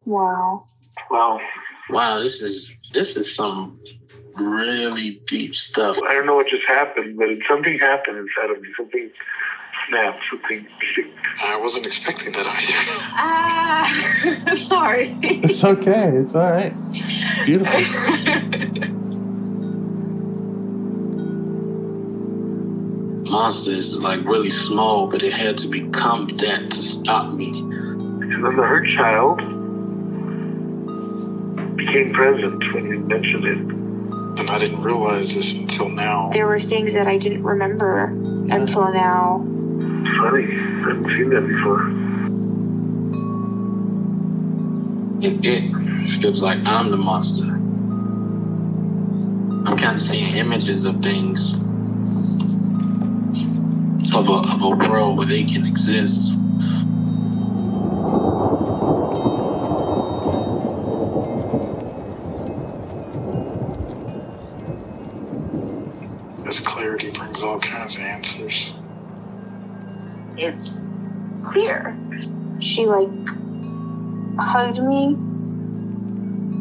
Wow. Wow, this is some really deep stuff. I don't know what just happened, but something happened inside of me. Something snapped, something. I wasn't expecting that either. Sorry. It's okay. It's all right. It's beautiful. Monster is like really small, but it had to become that to stop me. And then the hurt child became present when you mentioned it. And I didn't realize this until now. There were things that I didn't remember until now. Funny. I haven't seen that before. It feels like I'm the monster. I'm kind of seeing images of things, of a world where they can exist. This clarity brings all kinds of answers. It's clear. She hugged me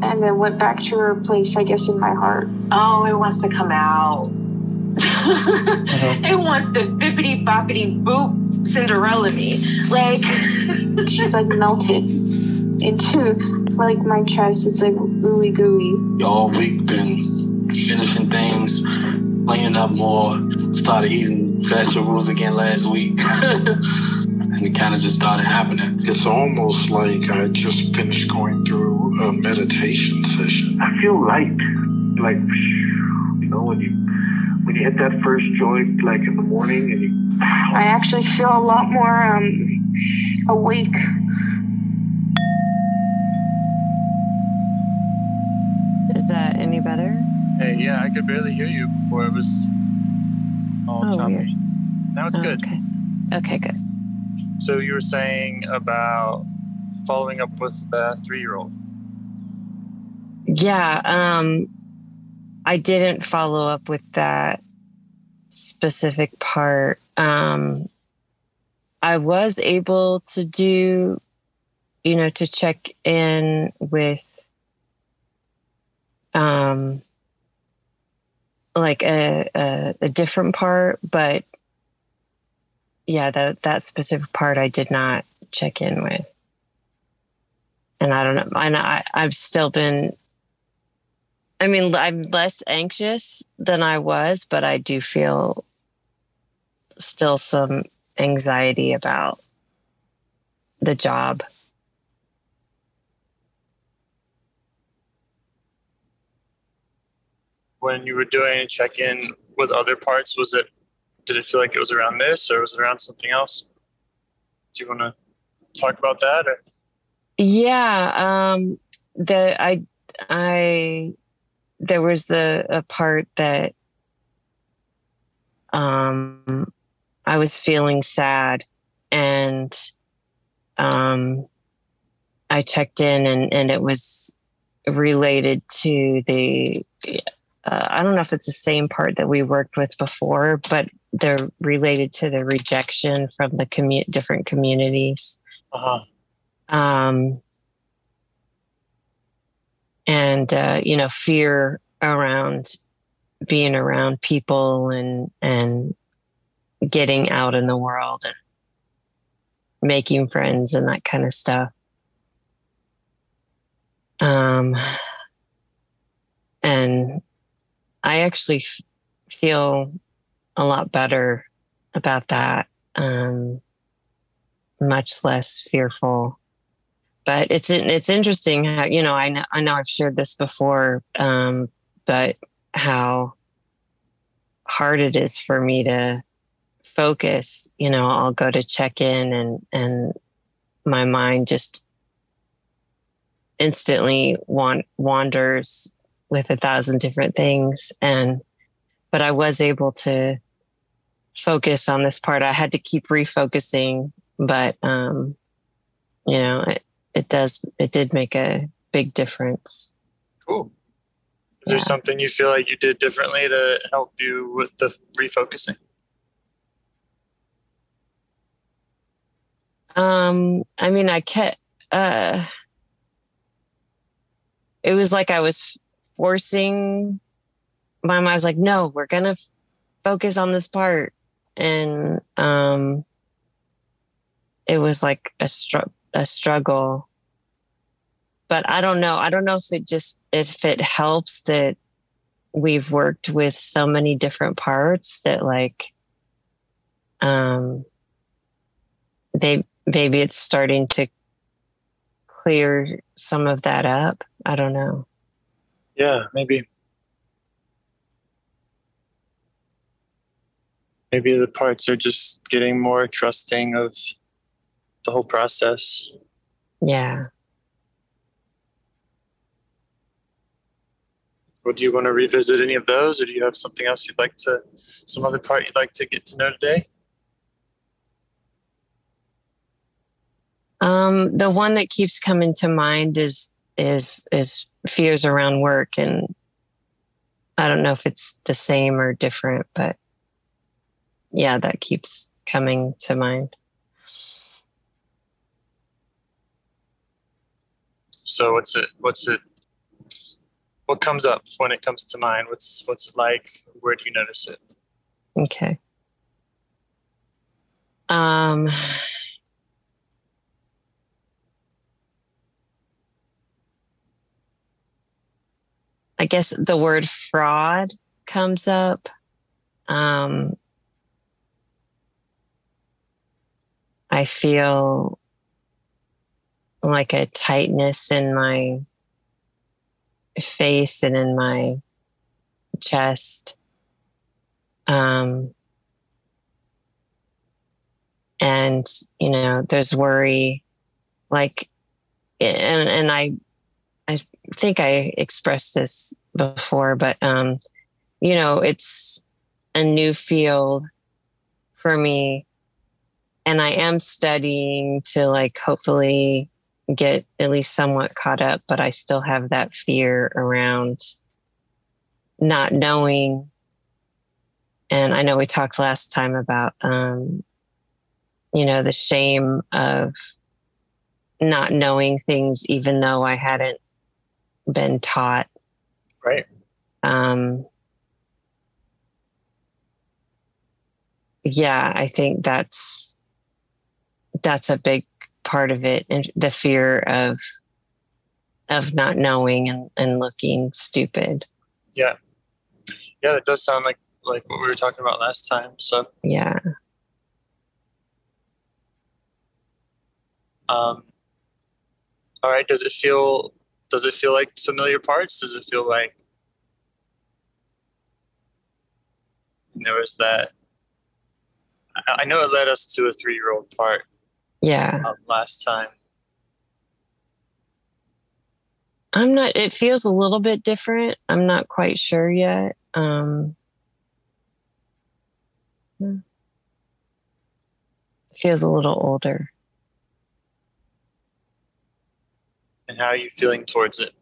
and then went back to her place, I guess, in my heart. Oh, it wants to come out. It wants to bippity boppity boop Cinderella me. She's melted into my chest. It's ooey gooey. All week been finishing things, cleaning up more, started eating vegetables again last week. And it kind of just started happening. It's almost like I just finished going through a meditation session. I feel light. When you hit that first joint, in the morning, and I actually feel a lot more awake. Is that any better? Hey, yeah, I could barely hear you before. It was all choppy. Weird. Now it's good. Okay, good. So you were saying about following up with the 3-year-old. Yeah, I didn't follow up with that specific part. I was able to do, to check in with a different part, but yeah, that specific part I did not check in with. And I don't know. I've still been, I'm less anxious than I was, but I do feel still some anxiety about the job. When you were doing a check-in with other parts, did it feel like it was around this, or was it around something else? Do you want to talk about that? Or? Yeah, there was a part that I was feeling sad, and I checked in, and it was related to the I don't know if it's the same part that we worked with before, but they're related to the rejection from the different communities. Uh-huh. And fear around being around people and getting out in the world and making friends and that kind of stuff. And I actually feel a lot better about that. Much less fearful. But it's interesting how, I know I've shared this before, but how hard it is for me to focus. I'll go to check in and my mind just instantly wanders with 1,000 different things. But I was able to focus on this part. I had to keep refocusing, but, it did make a big difference. Cool. Is there something you feel like you did differently to help you with the refocusing? I kept, it was like I was forcing my mind. I was like, no, we're going to focus on this part. And it was like a struggle. But I don't know. I don't know if it helps that we've worked with so many different parts that like, maybe it's starting to clear some of that up. I don't know. Yeah, maybe. Maybe the parts are just getting more trusting of the whole process. Yeah. Would you want to revisit any of those, or do you have something else some other part you'd like to get to know today? The one that keeps coming to mind is fears around work, and I don't know if it's the same or different, but yeah, that keeps coming to mind. So what comes up when it comes to mind? What's it like? Where do you notice it? Okay. I guess the word fraud comes up. I feel like a tightness in my face and in my chest. And, there's worry, like, and I think I expressed this before, but, it's a new field for me, and I am studying to like, hopefully get at least somewhat caught up, but I still have that fear around not knowing. And I know we talked last time about, the shame of not knowing things, even though I hadn't been taught. Right. Yeah, I think that's a big part of it, and the fear of not knowing and looking stupid. Yeah, that does sound like what we were talking about last time. So yeah. All right. Does it feel like familiar parts? Does it feel like there was that? I know it led us to a 3-year-old part. Yeah. Last time. It feels a little bit different. I'm not quite sure yet. It feels a little older. And how are you feeling towards it?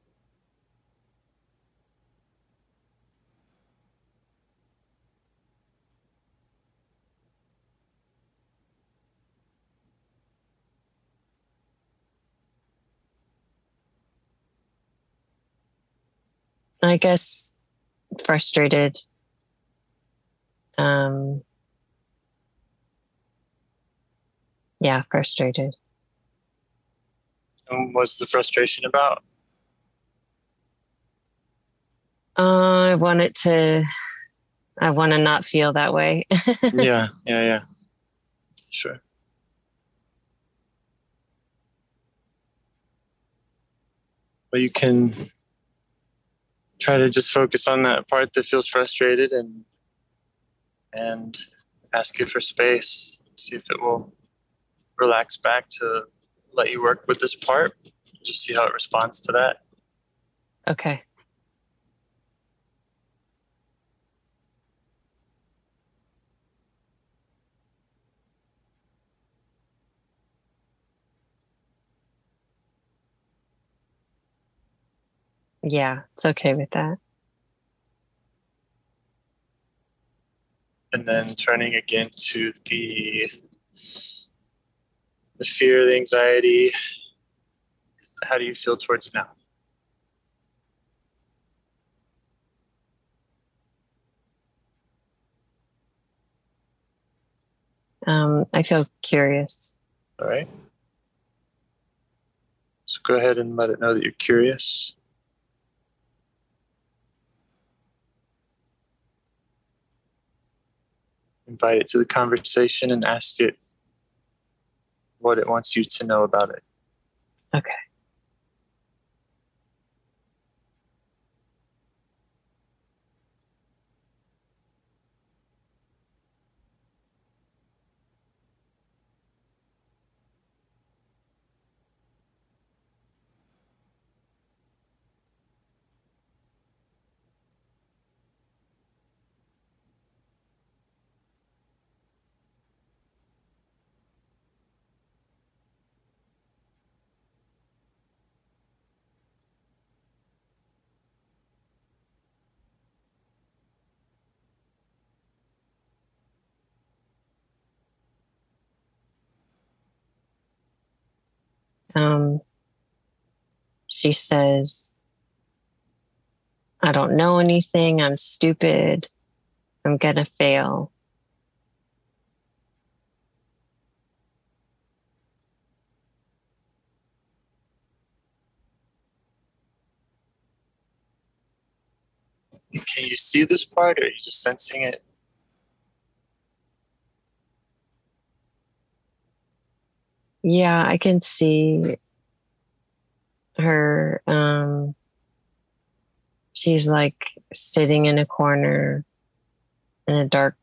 I guess frustrated. Yeah, frustrated. And what's the frustration about? I want to not feel that way. Yeah. Sure. But you can try to just focus on that part that feels frustrated and ask it for space. See if it will relax back to let you work with this part. Just see how it responds to that. Okay. Yeah, it's okay with that. And then turning again to the fear, the anxiety. How do you feel towards it now? I feel curious. All right. So go ahead and let it know that you're curious. Invite it to the conversation and ask it what it wants you to know about it. Okay. She says, I don't know anything. I'm stupid. I'm going to fail. Can you see this part, or are you just sensing it? Yeah, I can see her. She's like sitting in a corner, in a dark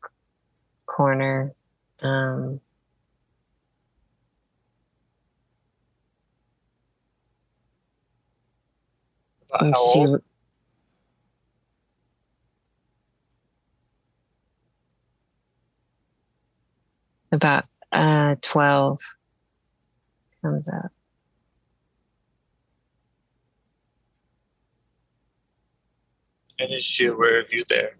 corner. And About how old? About 12 comes up. And is she aware of you there?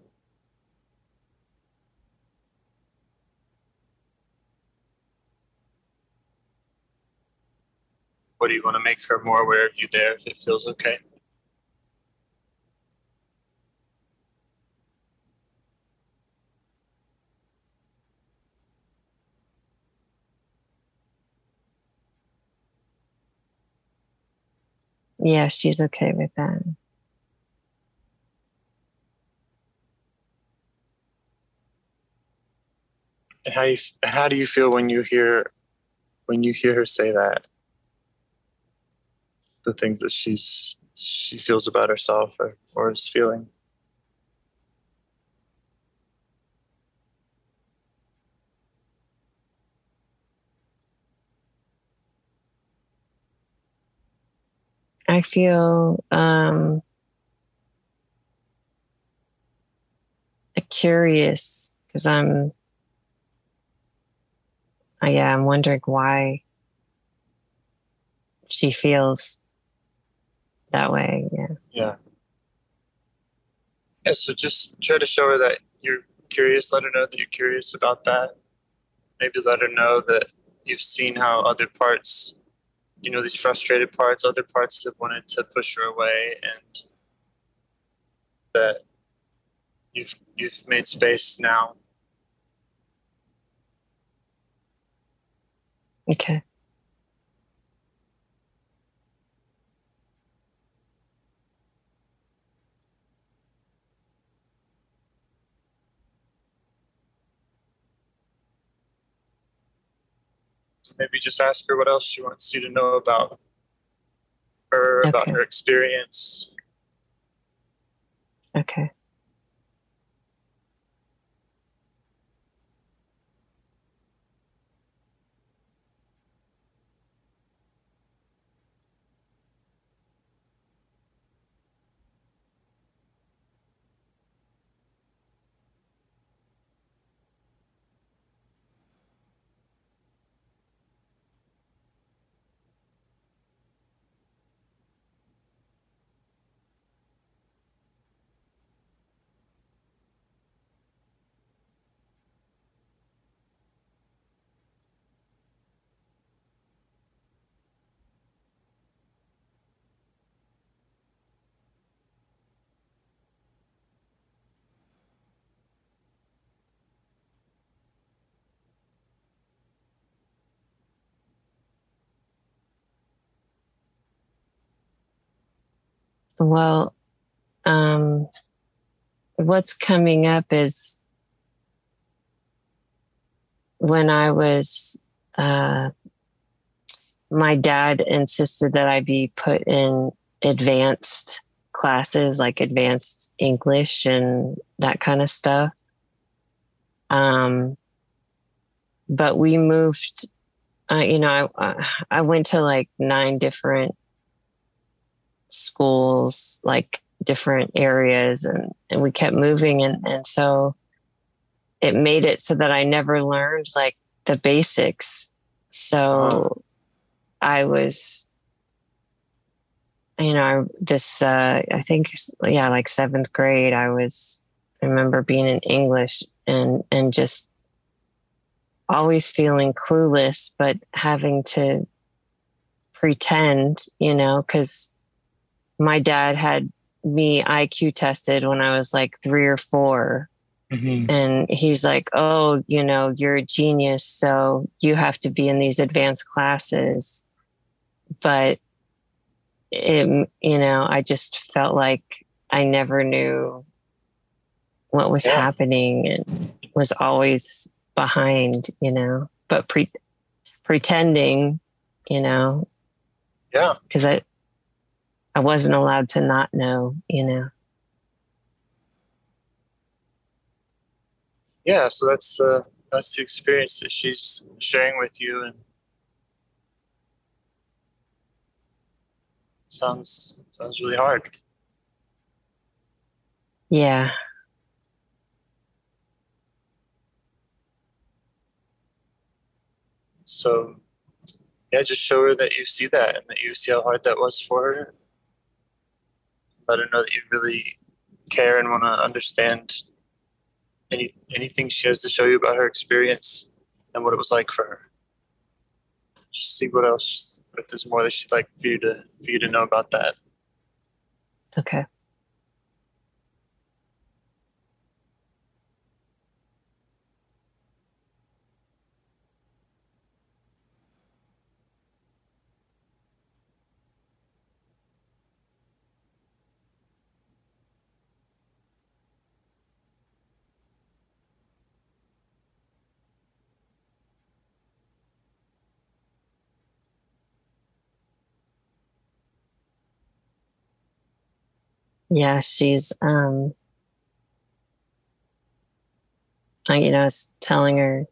What do you want to make her more aware of you there if it feels okay? Yeah, she's okay with that. And how do you feel when you hear her say that? The things that she feels about herself or is feeling. I feel curious because I'm wondering why she feels that way. Yeah. So just try to show her that you're curious. Let her know that you're curious about that. Maybe let her know that you've seen how other parts, these frustrated parts, other parts have wanted to push her away, and that you've made space now. Okay. So maybe just ask her what else she wants you to know about her, about her experience. Okay. Well, what's coming up is when I was, my dad insisted that I be put in advanced classes, like advanced English and that kind of stuff. But we moved, I went to like 9 different schools, like different areas, and we kept moving. And so it made it so that I never learned like the basics. So I was, I think, yeah, like 7th grade, I remember being in English and just always feeling clueless, but having to pretend, because my dad had me IQ tested when I was like 3 or 4. Mm-hmm. And he's like, oh, you're a genius, so you have to be in these advanced classes. But I just felt like I never knew what was happening and was always behind, but pretending, yeah, because I wasn't allowed to not know, Yeah, so that's the experience that she's sharing with you, and sounds really hard. Yeah. So, yeah, just show her that you see that and that you see how hard that was for her. Let her know that you really care and want to understand anything she has to show you about her experience and what it was like for her. Just see what else, if there's more that she'd like for you to know about that. Okay. Yeah, she's, I was telling her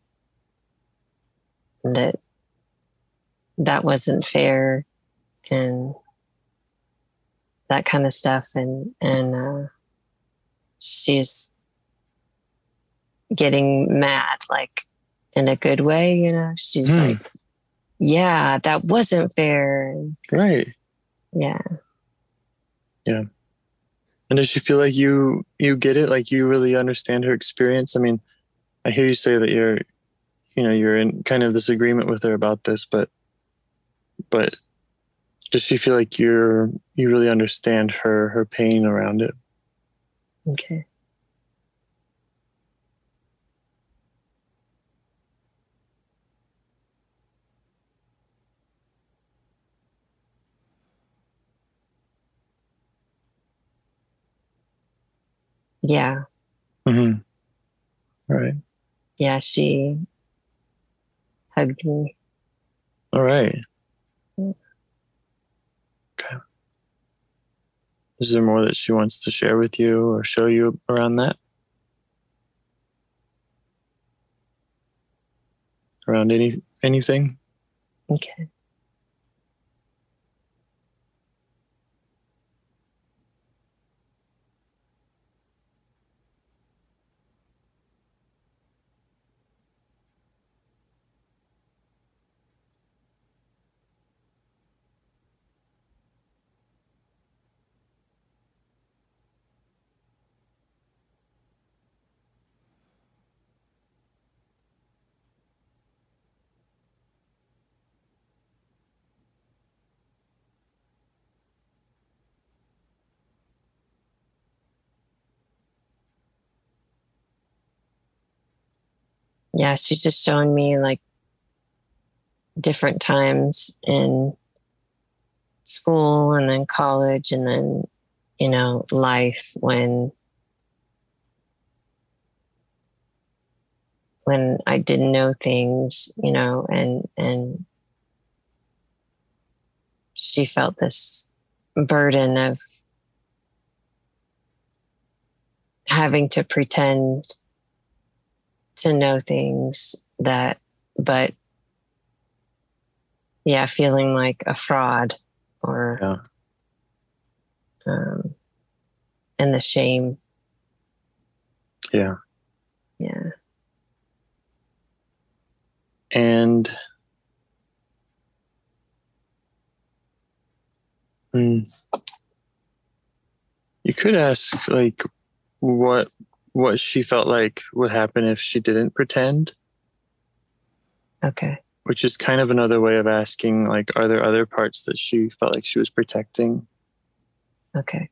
that wasn't fair and that kind of stuff. And she's getting mad, like in a good way, she's like, yeah, that wasn't fair. Right. Yeah. Yeah. And does she feel like you get it? Like you really understand her experience? I mean, I hear you say that you're in kind of disagreement with her about this, but does she feel like you really understand her pain around it? Okay. Yeah. Mm-hmm. All right. Yeah, she hugged me. All right. Okay. Is there more that she wants to share with you or show you around that? Around anything? Okay. Yeah, she's just showing me like different times in school and then college and then life when I didn't know things, and she felt this burden of having to pretend to know things but feeling like a fraud or, and the shame. Yeah. Yeah. And you could ask like what she felt like would happen if she didn't pretend. Okay. Which is kind of another way of asking, like, are there other parts that she felt like she was protecting? Okay.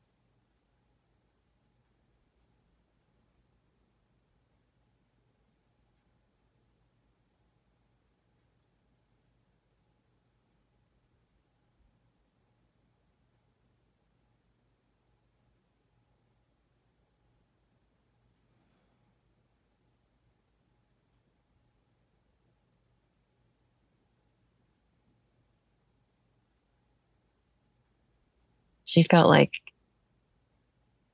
She felt like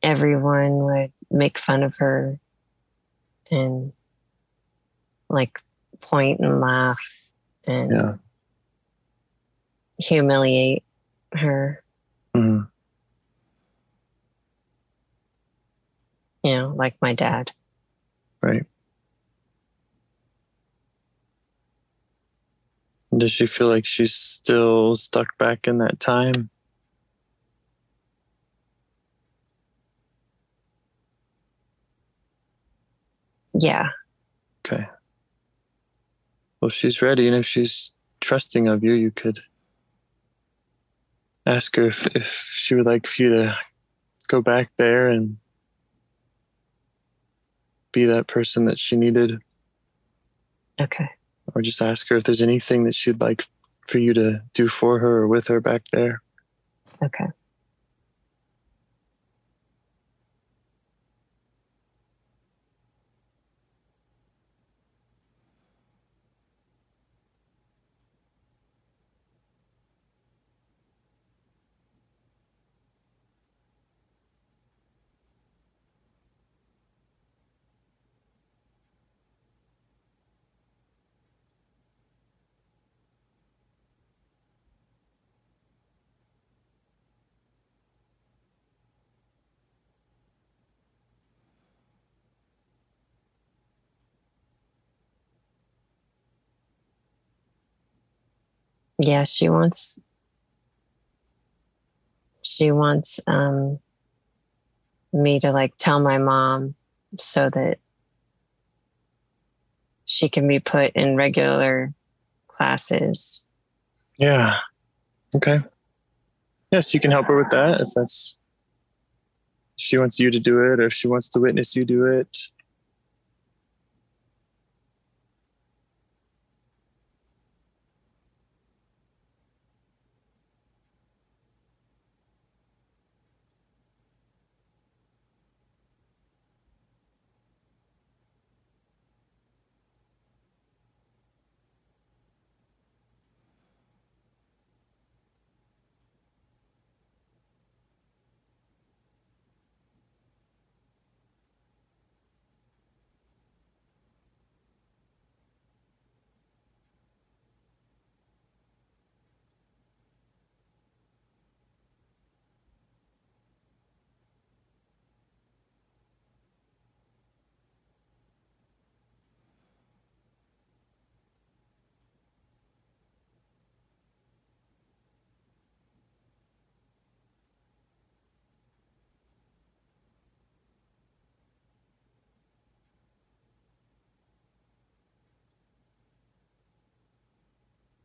everyone would make fun of her and like point and laugh and humiliate her. Mm-hmm. Like my dad. Right. Does she feel like she's still stuck back in that time? Yeah. Okay. Well, if she's ready and if she's trusting of you, you could ask her if she would like for you to go back there and be that person that she needed. Okay. Or just ask her if there's anything that she'd like for you to do for her or with her back there. Okay. Yeah, she wants me to like tell my mom so that she can be put in regular classes. Yeah. Okay. Yes, you can help her with that if she wants you to do it or if she wants to witness you do it.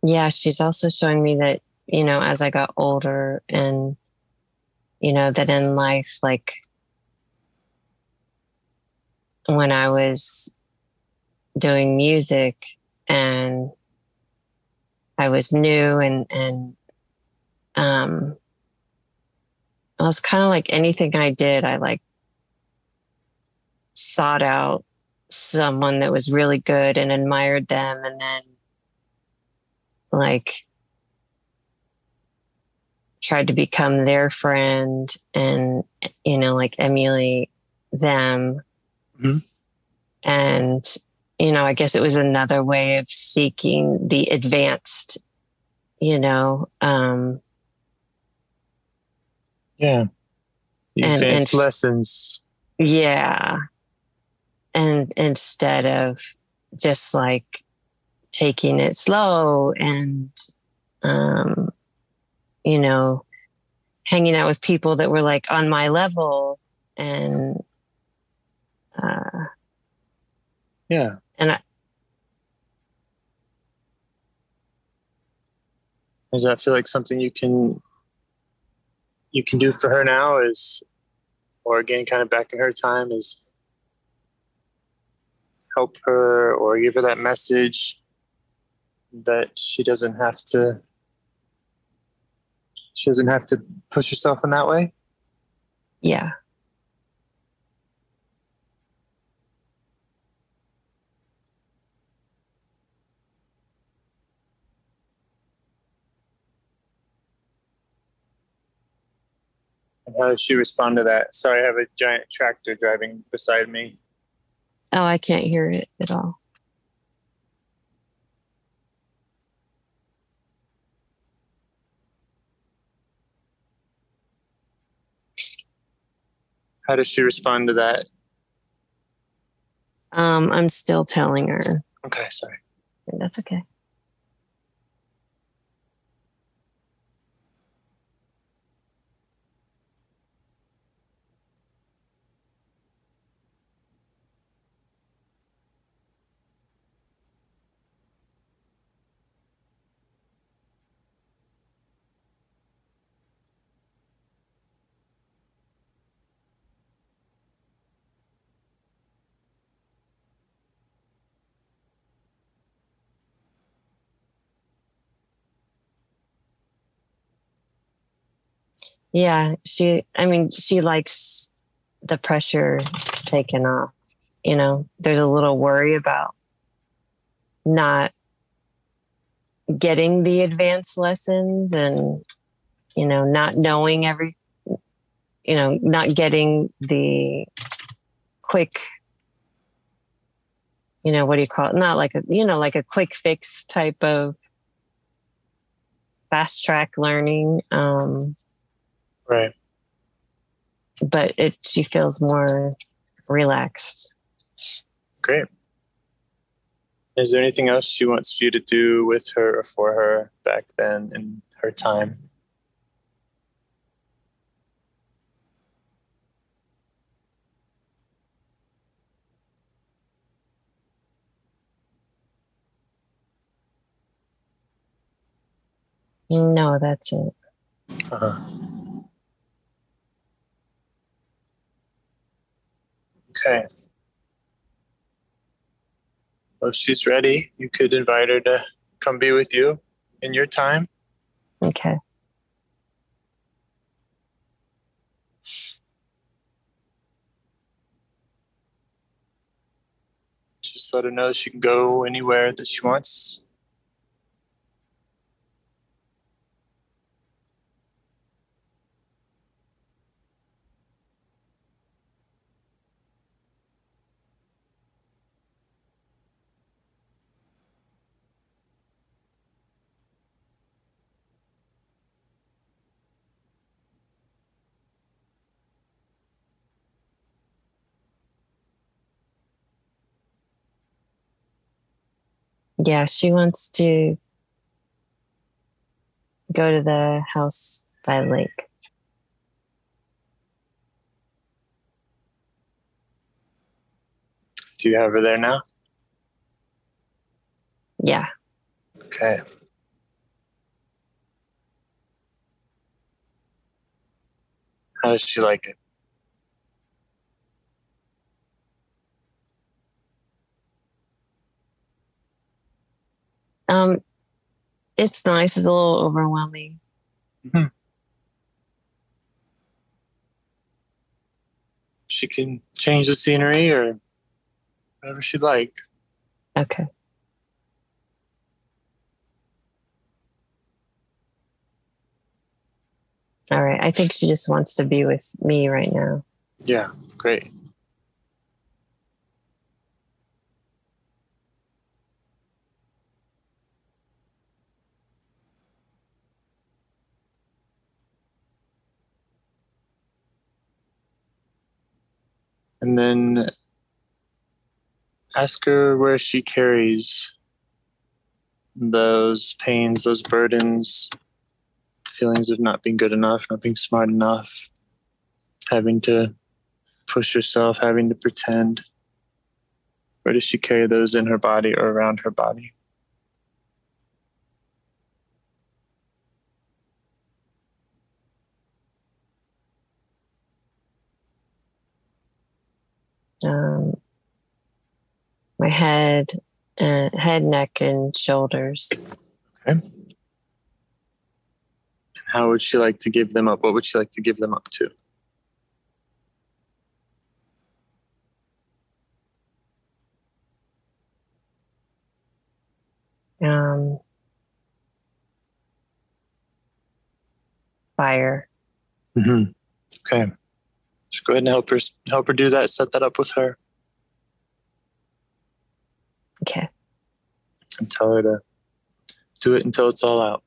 Yeah, she's also showing me that, as I got older and, that in life, like when I was doing music and I was new and it's kind of like anything I did, I like sought out someone that was really good and admired them, and then like tried to become their friend and, you know, like emulate them. Mm-hmm. And, you know, I guess it was another way of seeking the advanced, you know, yeah. The and advanced lessons. Yeah. And instead of just like taking it slow and, you know, hanging out with people that were like on my level and, yeah. And does that feel like something you can do for her now, is, or again, kind of back in her time, is help her or give her that message that she doesn't have to push herself in that way? Yeah. And how does she respond to that? Sorry, I have a giant tractor driving beside me. Oh, I can't hear it at all. How does she respond to that? I'm still telling her. Okay, sorry. That's okay. Yeah, she likes the pressure taken off. You know, there's a little worry about not getting the advanced lessons and, you know, not knowing not getting the quick, you know, what do you call it? Not like like a quick fix type of fast track learning. Right. But she feels more relaxed. Great. Is there anything else she wants you to do with her or for her back then in her time? No, that's it. Uh-huh. Okay. Well, if she's ready, you could invite her to come be with you in your time. Okay. Just let her know she can go anywhere that she wants. Yeah, she wants to go to the house by the lake. Do you have her there now? Yeah. Okay. How does she like it? It's nice. It's a little overwhelming. Mm-hmm. she can change the scenery or whatever she'd like. Okay. All right. I think she just wants to be with me right now. Yeah, great. And then ask her where she carries those pains, those burdens, feelings of not being good enough, not being smart enough, having to push herself, having to pretend. Where does she carry those in her body or around her body? My head, neck, and shoulders. Okay. And how would she like to give them up? What would she like to give them up to? Fire. Mm-hmm. Okay. Just go ahead and help her do that. Set that up with her. Okay. And tell her to do it until it's all out.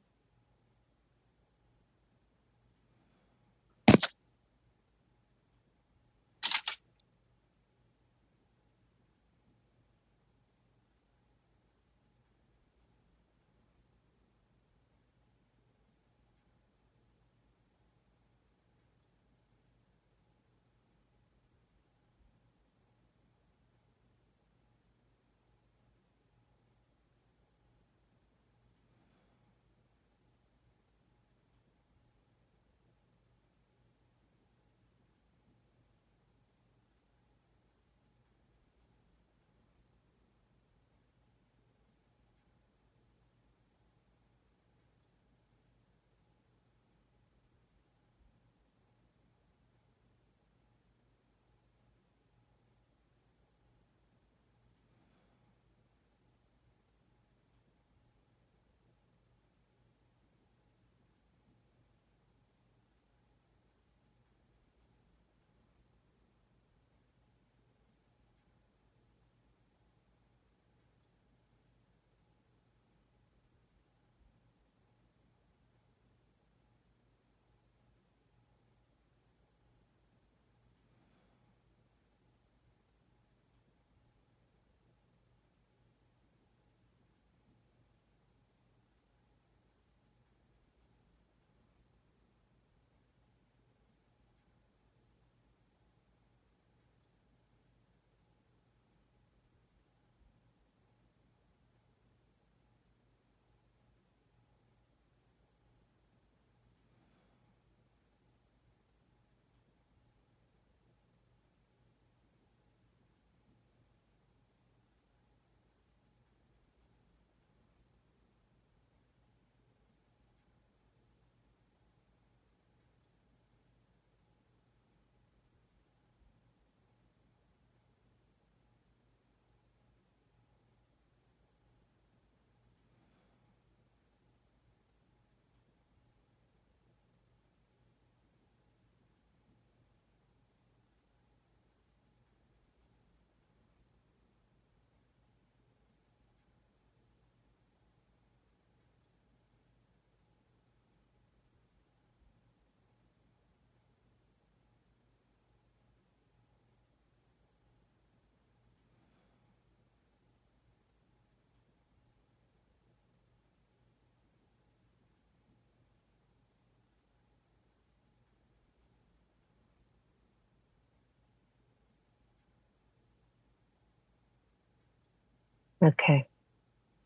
Okay.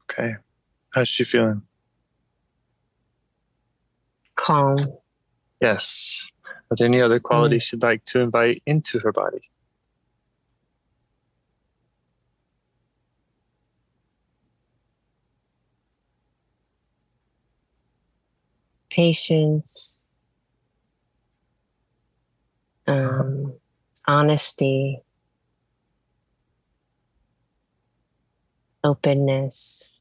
Okay. How's she feeling? Calm. Yes. Are there any other qualities she'd like to invite into her body? Patience. honesty, openness.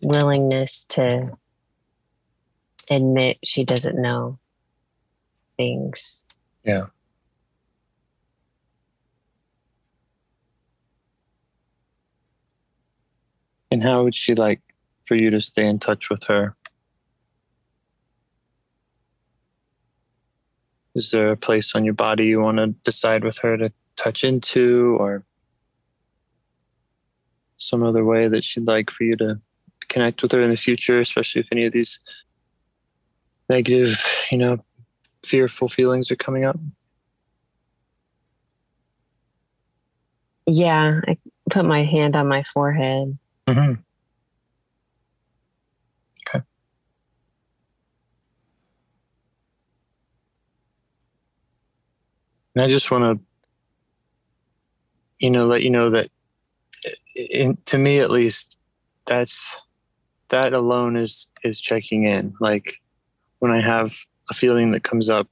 Willingness to admit she doesn't know things. Yeah. And how would she like for you to stay in touch with her? Is there a place on your body you want to decide with her to touch into, or some other way that she'd like for you to connect with her in the future, especially if any of these negative, fearful feelings are coming up? Yeah, I put my hand on my forehead. Mm-hmm. Okay. And I just want to, let you know that, to me at least, that alone is checking in. Like when I have a feeling that comes up,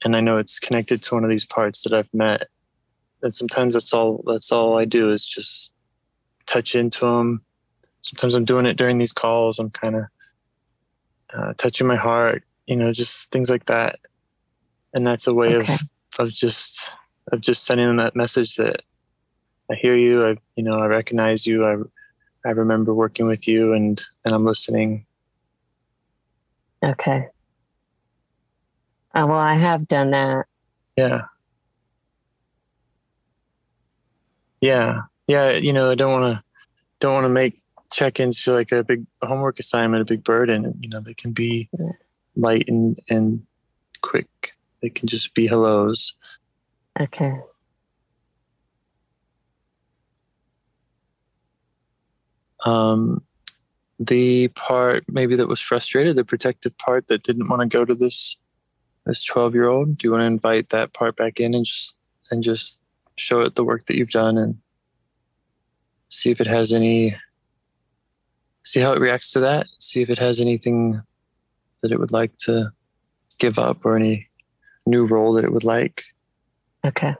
and I know it's connected to one of these parts that I've met, and sometimes that's all I do is just touch into them. Sometimes I'm doing it during these calls. I'm kind of touching my heart, just things like that. And that's a way of just sending them that message that I hear you. I recognize you. I remember working with you, and I'm listening. Okay. Well, I have done that. Yeah. Yeah. Yeah. I don't want to make check-ins feel like a big homework assignment, a big burden. They can be light and quick. They can just be hellos. Okay. The part maybe that was frustrated, the protective part that didn't want to go to this 12-year-old, do you want to invite that part back in and just show it the work that you've done and see if it has see how it reacts to that, see if it has anything that it would like to give up or any new role that it would like. Okay.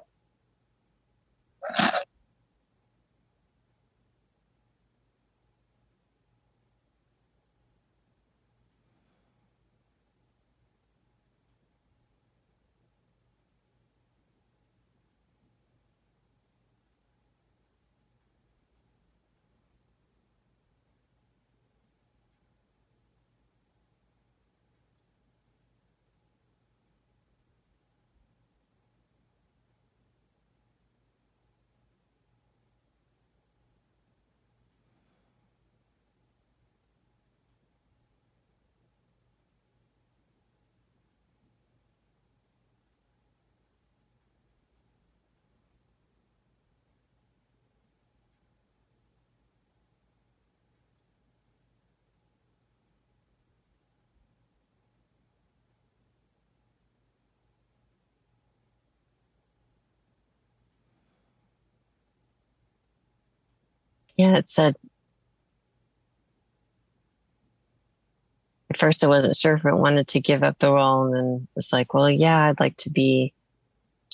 Yeah, it said at first I wasn't sure if it wanted to give up the role, and then it's like, well, yeah, I'd like to be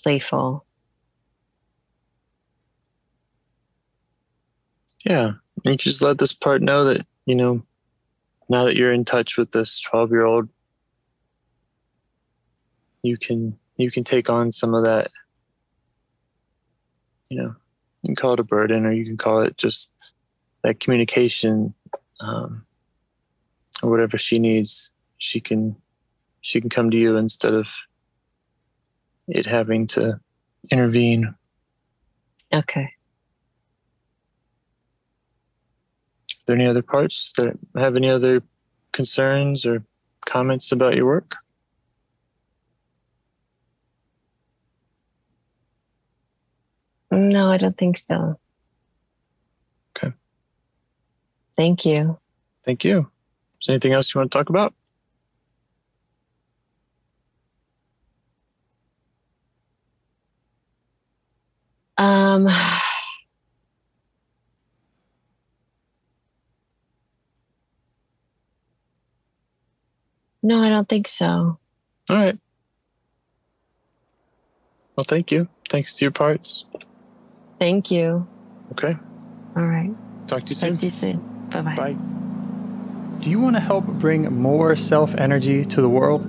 playful. Yeah. You just let this part know that, now that you're in touch with this 12-year-old, you can take on some of that, you can call it a burden, or you can call it just that communication, or whatever she needs. She can come to you instead of it having to intervene. Okay. Are there any other parts that have any other concerns or comments about your work? No, I don't think so. Okay. Thank you. Thank you. Is there anything else you want to talk about? Um, No, I don't think so. All right. Well, thank you. Thanks to your parts. Thank you. Okay. All right. Talk to you soon. Talk to you soon. Bye-bye. Bye. Do you want to help bring more self-energy to the world?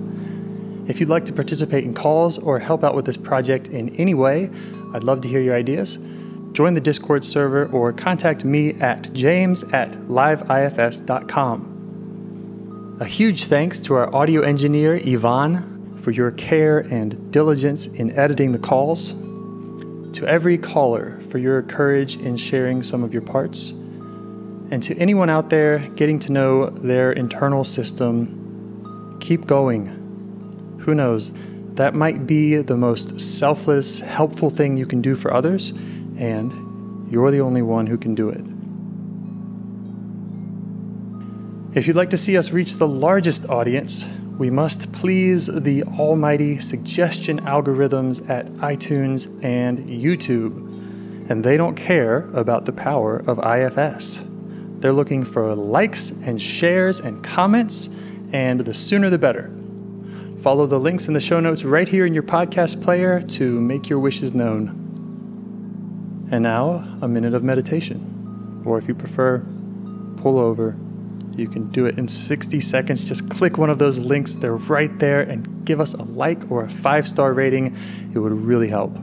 If you'd like to participate in calls or help out with this project in any way, I'd love to hear your ideas. Join the Discord server or contact me at james@liveifs.com. A huge thanks to our audio engineer, Yvonne, for your care and diligence in editing the calls. To every caller for your courage in sharing some of your parts. And to anyone out there getting to know their internal system, keep going. Who knows, that might be the most selfless, helpful thing you can do for others, and you're the only one who can do it. If you'd like to see us reach the largest audience, we must please the almighty suggestion algorithms at iTunes and YouTube. And they don't care about the power of IFS. They're looking for likes and shares and comments, and the sooner the better. Follow the links in the show notes right here in your podcast player to make your wishes known. And now, a minute of meditation. Or if you prefer, pull over. You can do it in 60 seconds. Just click one of those links. They're right there, and give us a like or a 5-star rating. It would really help.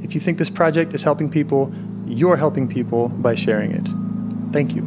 If you think this project is helping people, you're helping people by sharing it. Thank you.